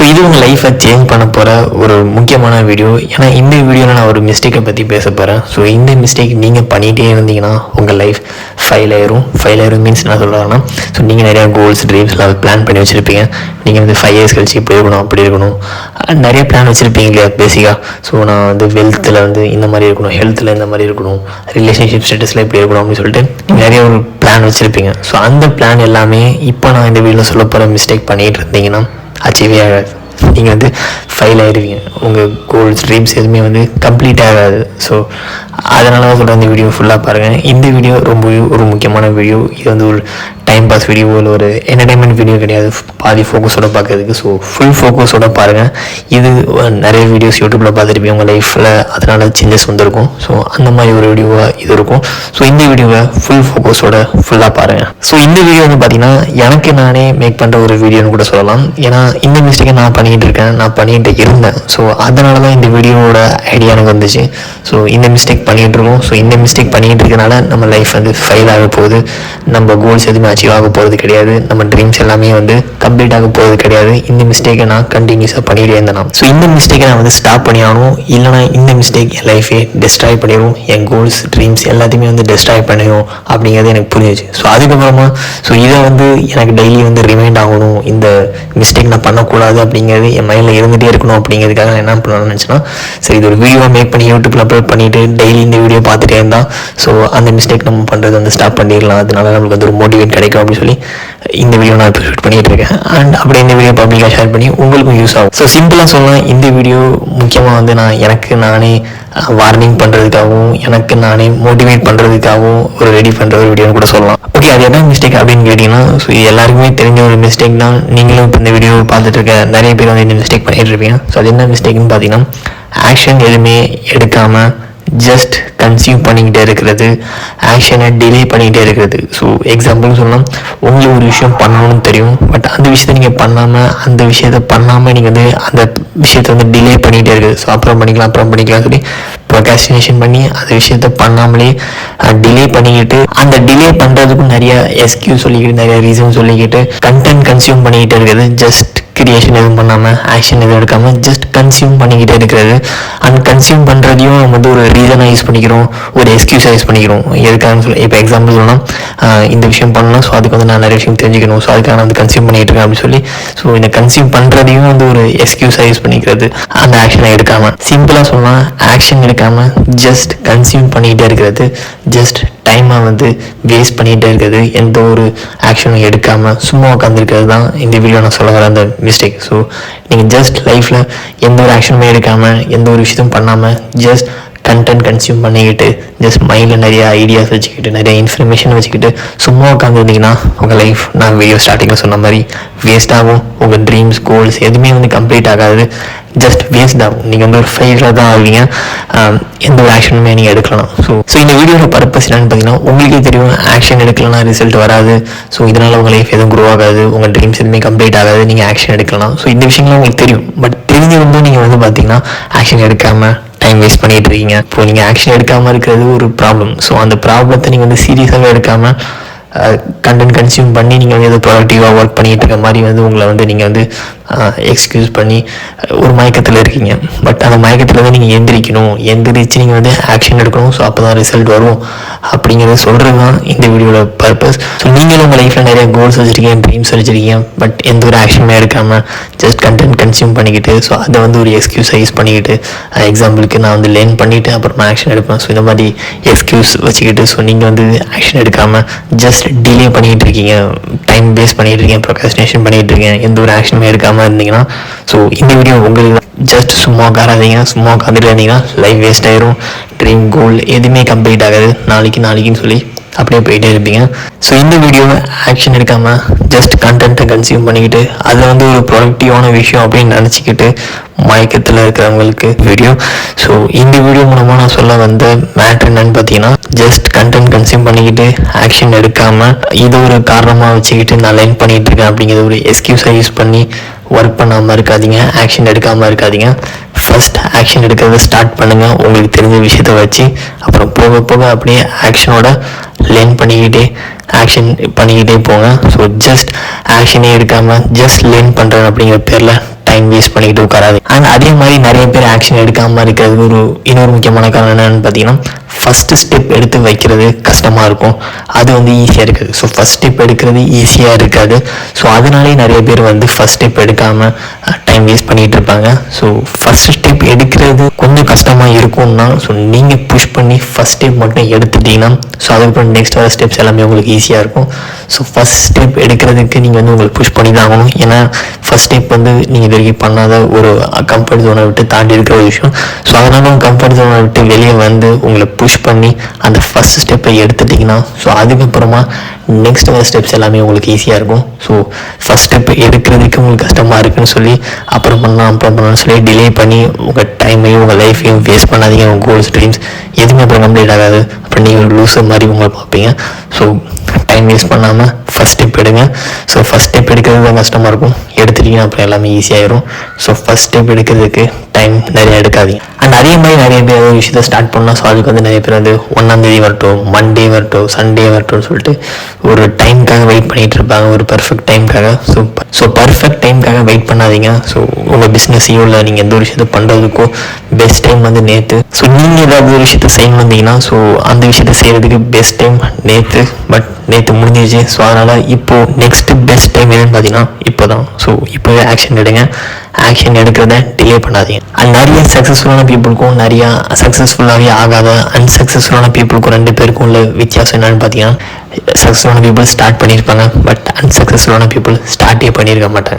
So இது உங்கள் லைஃப்பை சேஞ்ச் பண்ண போகிற ஒரு முக்கியமான வீடியோ. ஏன்னா இந்த வீடியோவில் நான் ஒரு மிஸ்டேக்கை பற்றி பேச போகிறேன். ஸோ இந்த மிஸ்டேக் நீங்கள் பண்ணிகிட்டே இருந்தீங்கன்னா உங்கள் லைஃப் ஃபெயில் ஆயிரும் மீன்ஸ் என்ன சொல்கிறாங்கன்னா, ஸோ நீங்கள் நிறையா கோல்ஸ் ட்ரீம்ஸ்லாம் பிளான் பண்ணி வச்சுருப்பீங்க. நீங்கள் வந்து 5 years கழிச்சு இப்படி இருக்கணும் அப்படி இருக்கணும் நிறைய பிளான் வச்சுருப்பீங்க இல்லையா பேசிக்காக. ஸோ நான் வந்து வெல்த்தில் வந்து இந்த மாதிரி இருக்கணும், ஹெல்த்தில் இந்த மாதிரி இருக்கணும், ரிலேஷன்ஷிப் ஸ்டேட்டஸில் இப்படி இருக்கணும் அப்படின்னு சொல்லிட்டு நிறைய ஒரு பிளான் வச்சுருப்பீங்க. ஸோ அந்த பிளான் எல்லாமே இப்போ நான் இந்த வீடியோவில் சொல்ல போகிற மிஸ்டேக் பண்ணிகிட்டு இருந்தீங்கன்னா அச்சீவே ஆகாது. நீங்கள் வந்து ஃபெயில் ஆகிடுவீங்க. உங்கள் கோல்ஸ் ட்ரீம்ஸ் எதுவுமே வந்து கம்ப்ளீட் ஆகாது. ஸோ அதனால தான் சொல்கிறேன், இந்த வீடியோ ஃபுல்லாக பாருங்கள். இந்த வீடியோ ரொம்பவே ஒரு முக்கியமான வீடியோ. இது வந்து ஒரு டைம் பாஸ் வீடியோ, இல்லை ஒரு என்டர்டைன்மெண்ட் வீடியோ கிடையாது. பாதி ஃபோக்கஸோட பார்க்கறதுக்கு. ஸோ ஃபுல் ஃபோக்கஸோட பாருங்கள். இது நிறைய வீடியோஸ் யூடியூப்பில் பார்த்துருப்பீங்க உங்கள் லைஃப்பில், அதனால் சேஞ்சஸ் வந்திருக்கும். ஸோ அந்த மாதிரி ஒரு வீடியோவாக இது இருக்கும். ஸோ இந்த வீடியோவை ஃபுல் ஃபோக்கஸோட ஃபுல்லாக பாருங்கள். ஸோ இந்த வீடியோ வந்து பார்த்தீங்கன்னா எனக்கு நானே மேக் பண்ணுற ஒரு வீடியோன்னு கூட சொல்லலாம். ஏன்னா இந்த மிஸ்டேக்கை நான் பண்ணிகிட்டு இருக்கேன், நான் பண்ணிகிட்டு இருந்தேன். ஸோ அதனால தான் இந்த வீடியோவோட ஐடியா எனக்கு வந்துச்சு. ஸோ இந்த மிஸ்டேக் பண்ணிகிட்டு இருக்கோம். ஸோ இந்த மிஸ்டேக் பண்ணிகிட்டு இருக்கனால நம்ம லைஃப் வந்து ஃபெயில் ஆக போகுது, நம்ம கோல்ஸ் எதுவுமே அச்சீவ் ஆக போகிறது கிடையாது, நம்ம ட்ரீம்ஸ் எல்லாமே வந்து கம்ப்ளீட் ஆக போகிறது கிடையாது. இந்த மிஸ்டேக்கை நான் கண்டினியூஸாக பண்ணிகிட்டே இருந்தேன். ஸோ இந்த மிஸ்டேக்கை நான் வந்து ஸ்டாப் பண்ணி ஆகணும். இல்லைனா இந்த மிஸ்டேக் என் லைஃபே டெஸ்ட்ராய் பண்ணிடும், என் கோல்ஸ் ட்ரீம்ஸ் எல்லாத்தையுமே வந்து டெஸ்ட்ராய் பண்ணிடும் அப்படிங்கிறது எனக்கு புரிஞ்சிச்சு. ஸோ அதுக்கப்புறமா இதை வந்து எனக்கு டெய்லி வந்து ரிமைண்ட் ஆகணும், இந்த மிஸ்டேக் நான் பண்ணக்கூடாது அப்படிங்கிறது என் மைண்டில் இருந்துகிட்டே இருக்கணும். அப்படிங்கிறதுக்காக நான் என்ன பண்ணணும்னு நினச்சேன்னா, சரி இது ஒரு வீடியோவாக மேக் பண்ணி யூடியூப்பில் அப்லோட் பண்ணிவிட்டு டெய்லி இந்த வீடியோ பார்த்துட்டே இருந்தால் ஸோ அந்த மிஸ்டேக் நம்ம பண்ணுறது வந்து ஸ்டாப் பண்ணிடலாம், அதனால நம்மளுக்கு வந்து ஒரு மோட்டிவேட் கிடைக்கும் அப்படின்னு சொல்லி இந்த வீடியோ நான் இப்போ ஷூட் பண்ணிகிட்டு இருக்கேன். அண்ட் அப்படியே இந்த வீடியோ பப்ளிக்காக ஷேர் பண்ணி உங்களுக்கும் யூஸ் ஆகும். ஸோ சிம்பிளாக சொல்லலாம், இந்த வீடியோ முக்கியமாக வந்து நான் எனக்கு நானே வார்னிங் பண்ணுறதுக்காகவும் எனக்கு நானே மோட்டிவேட் பண்ணுறதுக்காகவும் ஒரு ரெடி பண்ணுற ஒரு வீடியோன்னு கூட சொல்லலாம். ஓகே, அது என்ன மிஸ்டேக் அப்படின்னு கேட்டிங்கன்னா, ஸோ எல்லாருக்குமே தெரிஞ்ச ஒரு மிஸ்டேக் தான். நீங்களும் இப்போ இந்த வீடியோ பார்த்துட்டு இருக்க நிறைய பேர் வந்து இந்த மிஸ்டேக் பண்ணிகிட்டு இருப்பீங்க. ஸோ அது என்ன மிஸ்டேக்னு பார்த்தீங்கன்னா, ஆக்ஷன் எதுவுமே எடுக்காமல் ஜஸ்ட் கன்சியூம் பண்ணிக்கிட்டே இருக்கிறது, ஆக்ஷனை டிலே பண்ணிக்கிட்டே இருக்கிறது. ஸோ எக்ஸாம்பிள் சொல்லலாம், உங்களுக்கு ஒரு விஷயம் பண்ணணும்னு தெரியும், பட் அந்த விஷயத்தை நீங்கள் பண்ணாமல் நீங்கள் வந்து அந்த விஷயத்தை வந்து டிலே பண்ணிக்கிட்டே இருக்குது. ஸோ அப்புறம் பண்ணிக்கலாம் சொல்லி ப்ரொகாஸ்டினேஷன் பண்ணி அந்த விஷயத்த பண்ணாமலே டிலே பண்ணிக்கிட்டு, அந்த டிலே பண்ணுறதுக்கும் நிறைய எக்ஸ்கியூஸ் சொல்லிக்கிட்டு நிறைய ரீசன் சொல்லிக்கிட்டு கண்டென்ட் கன்சியூம் பண்ணிக்கிட்டே இருக்கிறது. ஜஸ்ட் கிரியேஷன் எதுவும் பண்ணாமல் ஆக்ஷன் எதுவும் எடுக்காமல் ஜஸ்ட் கன்சியூம் பண்ணிக்கிட்டே இருக்கிறது. அந்த கன்சியூம் பண்ணுறதையும் நம்ம வந்து ஒரு ரீசனாக யூஸ் பண்ணிக்கிறோம், ஒரு எக்ஸ்கியூஸாக யூஸ் பண்ணிக்கிறோம். எதுக்காக சொல்லி இப்போ எக்ஸாம்பிள் சொல்லலாம், இந்த விஷயம் பண்ணலாம், ஸோ அதுக்கு வந்து நான் நிறைய விஷயம் தெரிஞ்சுக்கணும், ஸோ அதுக்காக நான் வந்து கன்சியூம் பண்ணிகிட்டு இருக்கேன் அப்படின்னு சொல்லி ஸோ இந்த கன்சியூம் பண்ணுறதையும் வந்து ஒரு எக்ஸ்கியூஸாக யூஸ் பண்ணிக்கிறது, அந்த ஆக்ஷனை எடுக்காமல். சிம்பிளாக சொல்லலாம், ஆக்ஷன் எடுக்காமல் ஜஸ்ட் கன்சியூம் பண்ணிக்கிட்டே இருக்கிறது, ஜஸ்ட் டைமை வந்து வேஸ்ட் பண்ணிகிட்டே இருக்கிறது, எந்த ஒரு ஆக்ஷனும் எடுக்காமல் சும்மா உட்காந்துருக்கிறது தான் இந்த வீடியோ நான் சொல்ல வர அந்த மிஸ்டேக். ஸோ நீங்கள் ஜஸ்ட் லைஃப்பில் எந்த ஒரு ஆக்ஷனுமே எடுக்காமல் எந்த ஒரு விஷயத்தையும் பண்ணாமல் ஜஸ்ட் கண்டென்ட் கன்சியூம் பண்ணிக்கிட்டு ஜஸ்ட் மைண்டில் நிறைய ஐடியாஸ் வச்சுக்கிட்டு நிறைய இன்ஃபர்மேஷன் வச்சுக்கிட்டு சும்மா உட்காந்துருந்தீங்கன்னா உங்கள் லைஃப் நான் வீடியோ ஸ்டார்டிங்கில் சொன்ன மாதிரி வேஸ்ட் ஆகும். உங்கள் ட்ரீம்ஸ் கோல்ஸ் எதுவுமே வந்து கம்ப்ளீட் ஆகாது, ஜஸ்ட் வேஸ்ட் ஆகும். நீங்கள் வந்து ஒரு ஃபெயிலியராக தான் ஆவீங்க, எந்த ஒரு ஆக்ஷனுமே நீங்கள் எடுக்கலாம். ஸோ இந்த வீடியோட பர்பஸ் என்னன்னு பார்த்தீங்கன்னா, உங்களுக்கே தெரியும் ஆக்ஷன் எடுக்கலன்னா ரிசல்ட் வராது. ஸோ இதனால் உங்கள் லைஃப் எதுவும் க்ரோ ஆகாது, உங்கள் ட்ரீம்ஸ் எதுவுமே கம்ப்ளீட் ஆகாது, நீங்கள் ஆக்ஷன் எடுக்கலாம். ஸோ இந்த விஷயங்கள்லாம் உங்களுக்கு தெரியும், பட் தெரிஞ்சிருந்தும் நீங்கள் வந்து பார்த்தீங்கன்னா ஆக்ஷன் எடுக்காமல் டைம் வேஸ்ட் பண்ணிகிட்டு இருக்கீங்க. இப்போ நீங்கள் ஆக்ஷன் எடுக்காமல் இருக்கிறது ஒரு ப்ராப்ளம். ஸோ அந்த ப்ராப்ளத்தை நீங்கள் வந்து சீரியஸாகவே எடுக்காமல் கண்டென்ட் கன்சியூம் பண்ணி நீங்கள் வந்து எதோ ப்ரொடக்டிவாக ஒர்க் பண்ணிகிட்டு இருக்க மாதிரி வந்து உங்களை வந்து நீங்கள் வந்து எக்ஸ்கியூஸ் பண்ணி ஒரு மயக்கத்தில் இருக்கீங்க. பட் அந்த மயக்கத்தில் வந்து நீங்கள் எந்திரிச்சு நீங்கள் வந்து ஆக்ஷன் எடுக்கணும். ஸோ அப்போ தான் ரிசல்ட் வரும் அப்படிங்கிறத சொல்கிறது தான் இந்த வீடியோட பர்பஸ். ஸோ நீங்களும் உங்கள் லைஃப்பில் நிறைய கோல்ஸ் வச்சுருக்கீங்க, ட்ரீம்ஸ் வச்சுருக்கீங்க, பட் எந்த ஒரு ஆக்ஷனுமே எடுக்காமல் ஜஸ்ட் கண்டென்ட் கன்சியூம் பண்ணிக்கிட்டு ஸோ அதை வந்து ஒரு எக்ஸ்கியூஸை யூஸ் பண்ணிக்கிட்டு, எக்ஸாம்பிளுக்கு நான் வந்து லேர்ன் பண்ணிவிட்டு அப்புறமா ஆக்ஷன் எடுப்பேன். ஸோ இந்த மாதிரி எக்ஸ்கியூஸ் வச்சுக்கிட்டு ஸோ நீங்கள் வந்து ஆக்ஷன் எடுக்காமல் ஜஸ்ட் டிலே பண்ணிகிட்டு இருக்கீங்க, டைம் வேஸ்ட் பண்ணிகிட்டு இருக்கீங்க, ப்ரொகாஸ்டினேஷன் பண்ணிகிட்டு இருக்கீங்க, எந்த ஒரு ஆக்ஷனுமே எடுக்காமல் இருந்தீங்கன்னா ஸோ இந்த வீடியோ உங்களுக்கு ஜஸ்ட் சும்மா உட்காந்துட்டு இருந்தீங்கன்னா லைஃப் வேஸ்ட் ஆயிரும், ட்ரீம் கோல் எதுவுமே கம்ப்ளீட் ஆகாது, நாளைக்குன்னு சொல்லி அப்படியே போயிட்டே இருப்பீங்க. ஸோ இந்த வீடியோவை ஆக்ஷன் எடுக்காமல் ஜஸ்ட் கண்டென்ட்டை கன்சியூம் பண்ணிக்கிட்டு அதில் வந்து ஒரு ப்ரொடக்டிவான விஷயம் அப்படின்னு நினச்சிக்கிட்டு மயக்கத்தில் இருக்கிறவங்களுக்கு வீடியோ. ஸோ இந்த வீடியோ மூலமாக நான் சொல்ல வந்த மேட்ரு என்னன்னு பார்த்தீங்கன்னா, ஜஸ்ட் கண்டென்ட் கன்சியூம் பண்ணிக்கிட்டு ஆக்ஷன் எடுக்காமல் இதை ஒரு காரணமாக வச்சுக்கிட்டு நான் லைன் பண்ணிகிட்டு இருக்கேன் அப்படிங்கிறது ஒரு எக்ஸ்கியூஸாக யூஸ் பண்ணி ஒர்க் பண்ணாமல் இருக்காதீங்க, ஆக்ஷன் எடுக்காமல் இருக்காதீங்க. ஃபர்ஸ்ட் ஆக்ஷன் எடுக்கிறத ஸ்டார்ட் பண்ணுங்கள் உங்களுக்கு தெரிஞ்ச விஷயத்தை வச்சு. அப்புறம் போக போக அப்படியே ஆக்ஷனோட லேர்ன் பண்ணிக்கிட்டே போங்க. ஸோ ஜஸ்ட் ஆக்ஷனே எடுக்காமல் ஜஸ்ட் லேர்ன் பண்ணுறேன் அப்படிங்கிற பேரில் டைம் வேஸ்ட் பண்ணிக்கிட்டு உட்காராது. அண்ட் அதே மாதிரி நிறைய பேர் ஆக்ஷன் எடுக்காமல் இருக்கிறதுக்கு இன்னொரு முக்கியமான காரணம் என்னென்னு பார்த்தீங்கன்னா, ஃபஸ்ட்டு ஸ்டெப் எடுத்து வைக்கிறது கஷ்டமாக இருக்கும், அது ஈஸியாக இருக்காது. ஸோ ஃபஸ்ட் ஸ்டெப் எடுக்கிறது ஈஸியாக இருக்காது. ஸோ அதனாலே நிறைய பேர் ஃபஸ்ட் ஸ்டெப் எடுக்காமல் டைம் வேஸ்ட் பண்ணிகிட்டு இருப்பாங்க. ஸோ ஃபஸ்ட் ஸ்டெப் எடுக்கிறது கொஞ்சம் கஷ்டமாக இருக்கும்னா, ஸோ நீங்கள் புஷ் பண்ணி ஃபஸ்ட் ஸ்டெப் மட்டும் எடுத்துட்டீங்கன்னா, ஸோ அதுக்கப்புறம் நெக்ஸ்ட் வர ஸ்டெப்ஸ் எல்லாமே உங்களுக்கு ஈஸியாக இருக்கும். ஸோ ஃபஸ்ட் ஸ்டெப் எடுக்கிறதுக்கு நீங்கள் உங்களுக்கு புஷ் பண்ணி தான் ஆகணும். ஏன்னா ஃபஸ்ட் ஸ்டெப் நீங்கள் இது வரைக்கும் பண்ணாத ஒரு கம்ஃபர்ட் ஜோனை விட்டு தாண்டி இருக்கிற ஒரு விஷயம். ஸோ அதனால கம்ஃபர்ட் ஜோனை விட்டு வெளியே உங்களை புஷ் பண்ணி அந்த ஃபஸ்ட் ஸ்டெப்பை எடுத்துட்டிங்கன்னா, ஸோ அதுக்கப்புறமா நெக்ஸ்ட் வர ஸ்டெப்ஸ் எல்லாமே உங்களுக்கு ஈஸியாக இருக்கும். ஸோ ஃபஸ்ட் ஸ்டெப் எடுக்கிறதுக்கு உங்களுக்கு கஷ்டமாக இருக்குன்னு சொல்லி அப்புறம் பண்ணலாம்னு சொல்லி டிலே பண்ணி உங்கள் டைமையும் உங்கள் லைஃப்பையும் வேஸ்ட் பண்ணாதீங்க. உங்கள் கோல்ஸ் ட்ரீம்ஸ் எதுவுமே அப்புறம் கம்ப்ளீட் ஆகாது. அப்புறம் நீங்கள் ஒரு லூசர் மாதிரி உங்களை பார்ப்பீங்க. ஸோ டைம் வேஸ்ட் பண்ணாமல் ஃபஸ்ட் ஸ்டெப் எடுங்க. ஸோ ஃபஸ்ட் ஸ்டெப் எடுக்கிறது தான் கஷ்டமாக இருக்கும், எடுத்துட்டிங்கன்னா அப்புறம் எல்லாமே ஈஸியாகிடும். ஸோ ஃபஸ்ட் ஸ்டெப் எடுக்கிறதுக்கு டைம் நிறையா எடுக்காதீங்க. அண்ட் அதே மாதிரி நிறைய பேர் ஒரு விஷயத்தை ஸ்டார்ட் பண்ணால், ஸோ அதுக்கு நிறைய பேர் 1ஆம் தேதி வரட்டும், மண்டே வரட்டும், சண்டே வரட்டும்னு சொல்லிட்டு ஒரு டைமுக்காக வெயிட் பண்ணிகிட்டு இருப்பாங்க, ஒரு பர்ஃபெக்ட் டைமுக்காக. ஸோ பர்ஃபெக்ட் டைமுக்காக வெயிட் பண்ணாதீங்க. ஸோ உங்கள் பிஸ்னஸையும் இல்லை நீங்கள் எந்த ஒரு விஷயத்தை பண்ணுறதுக்கும் பெஸ்ட் டைம் நேற்று. ஸோ நீங்கள் ஏதாவது ஒரு விஷயத்தை செய்யணும் வந்தீங்கன்னா, ஸோ அந்த விஷயத்தை செய்கிறதுக்கு பெஸ்ட் டைம் நேற்று. பட் நேற்று முடிஞ்சிருச்சு. ஸோ அதனால் இப்போது நெக்ஸ்ட்டு பெஸ்ட் டைம் என்னென்னு பார்த்தீங்கன்னா இப்போ தான். ஸோ இப்போவே ஆக்ஷன் எடுங்க. ஆக்ஷன் எடுக்கிறத டிலே பண்ணாதீங்க. அண்ட் நிறைய சக்ஸஸ்ஃபுல்லான பீப்புளுக்கும் நிறையா சக்ஸஸ்ஃபுல்லாகவே ஆகாத அன்சக்ஸஸ்ஃபுல்லான பீப்புளுக்கும் 2 பேருக்கும் உள்ள வித்தியாசம் என்னென்னு பார்த்தீங்கன்னா, சக்ஸஸ்ஃபுல்லான பீப்புள் ஸ்டார்ட் பண்ணியிருப்பாங்க, பட் அன்சக்ஸஸ்ஃபுல்லான பீப்புள் ஸ்டார்ட்டே பண்ணியிருக்க மாட்டாங்க.